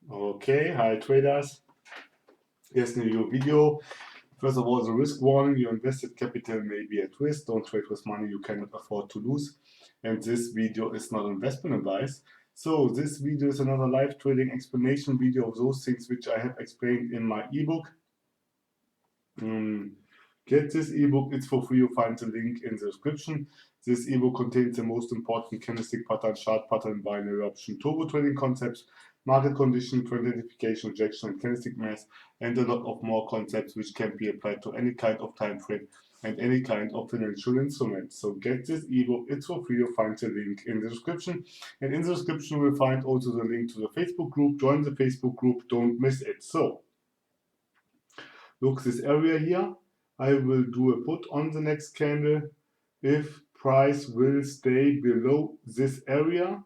Okay, hi traders. Here's a new video. First of all, the risk warning: your invested capital may be at risk. Don't trade with money you cannot afford to lose. And this video is not investment advice. So this video is another live trading explanation video of those things which I have explained in my ebook. Get this ebook, it's for free. You find the link in the description. This ebook contains the most important candlestick pattern, chart pattern, binary option, turbo trading concepts, market condition, trend identification, rejection, and candlestick math, and a lot of more concepts which can be applied to any kind of time frame and any kind of financial instrument. So get this ebook, it's for free. You'll find the link in the description. And in the description, you will find also the link to the Facebook group. Join the Facebook group, don't miss it. So, look this area here. I will do a put on the next candle if price will stay below this area,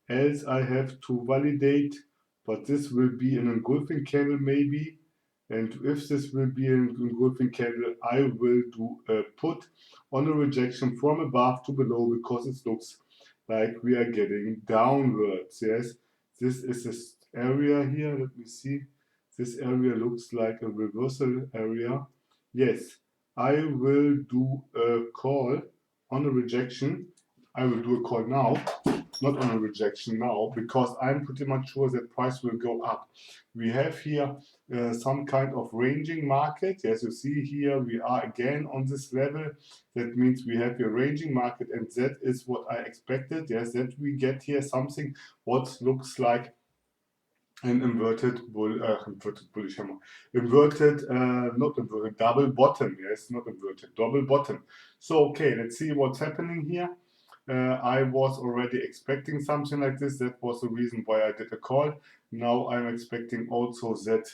else I have to validate, but this will be an engulfing candle maybe, and if this will be an engulfing candle, I will do a put on a rejection from above to below, because it looks like we are getting downwards. Yes, this is this area here. Let me see. This area looks like a reversal area. Yes, I will do a call on a rejection. I will do a call now, not on a rejection now, because I'm pretty much sure that price will go up. We have here some kind of ranging market. As you see here, we are again on this level. That means we have a ranging market, and that is what I expected. Yes, that we get here something what looks like an inverted bullish hammer. Not inverted, double bottom. Yes, not inverted, double bottom. So, okay, let's see what's happening here. I was already expecting something like this. That was the reason why I did a call. Now I'm expecting also that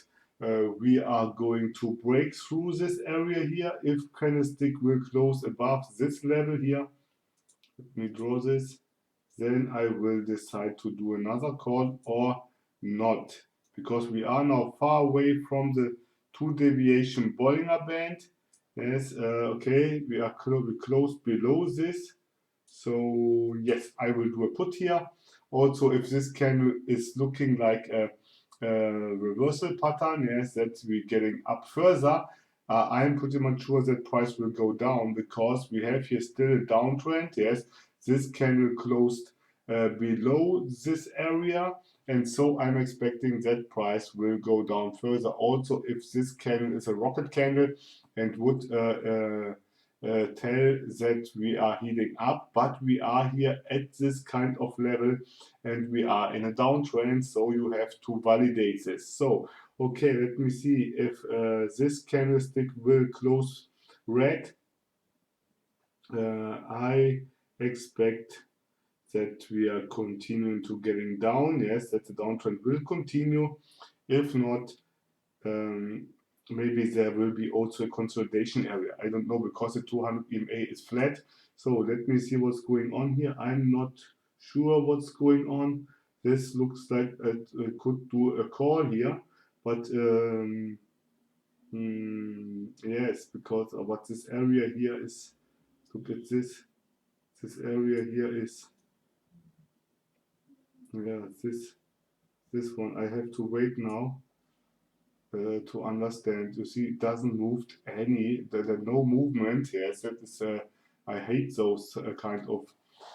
we are going to break through this area here. If candlestick will close above this level here, let me draw this, then I will decide to do another call or not, because we are now far away from the 2 deviation Bollinger Band. Yes, okay, we are close below this. So yes, I will do a put here. Also, if this candle is looking like a reversal pattern, yes, that we're getting up further, I'm pretty much sure that price will go down, because we have here still a downtrend. Yes, this candle closed below this area, and so I'm expecting that price will go down further. Also, if this candle is a rocket candle and would tell that we are heating up, but we are here at this kind of level and we are in a downtrend, so you have to validate this. So, okay, let me see if this candlestick will close red. I expect that we are continuing to getting down. Yes, that the downtrend will continue. If not, maybe there will be also a consolidation area. I don't know, because the 200 EMA is flat. So let me see what's going on here. I'm not sure what's going on. This looks like it could do a call here, but yes, because of what this area here is. Look at this. This area here is, yeah, this one. I have to wait now to understand. You see, it doesn't move any. There's no movement. Yes, that is. I hate those kind of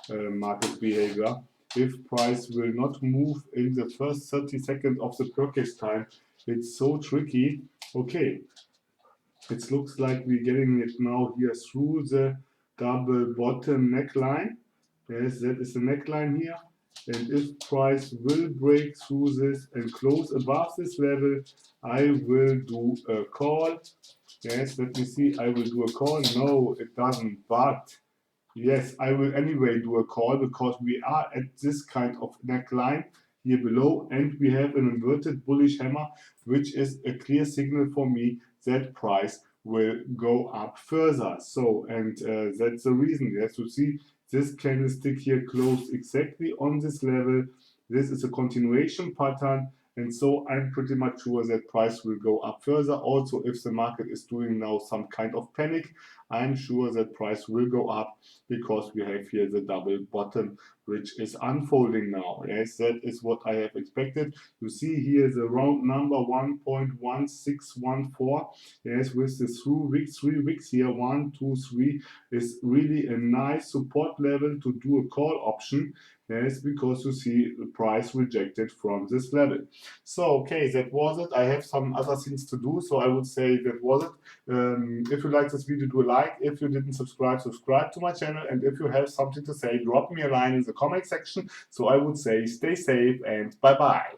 market behavior. If price will not move in the first 30 seconds of the purchase time, it's so tricky. Okay, it looks like we're getting it now here through the double bottom neckline. Yes, that is the neckline here. And if price will break through this and close above this level, I will do a call. Yes, let me see. I will do a call. No, it doesn't. But yes, I will anyway do a call, because we are at this kind of neckline here below, and we have an inverted bullish hammer, which is a clear signal for me that price will go up further. So, and that's the reason. Yes, you see, this candlestick here closed exactly on this level. This is a continuation pattern, and so I'm pretty much sure that price will go up further. Also, if the market is doing now some kind of panic, I'm sure that price will go up, because we have here the double bottom which is unfolding now. Yes, that is what I have expected. You see here the round number 1.1614. Yes, with the 3 wicks here, 1, 2, 3, is really a nice support level to do a call option. Yes, because you see the price rejected from this level. So, okay, that was it. I have some other things to do, so I would say that was it. If you like this video, do a like. If you didn't subscribe, subscribe to my channel. And if you have something to say, drop me a line in the comment section. So I would say stay safe and bye-bye.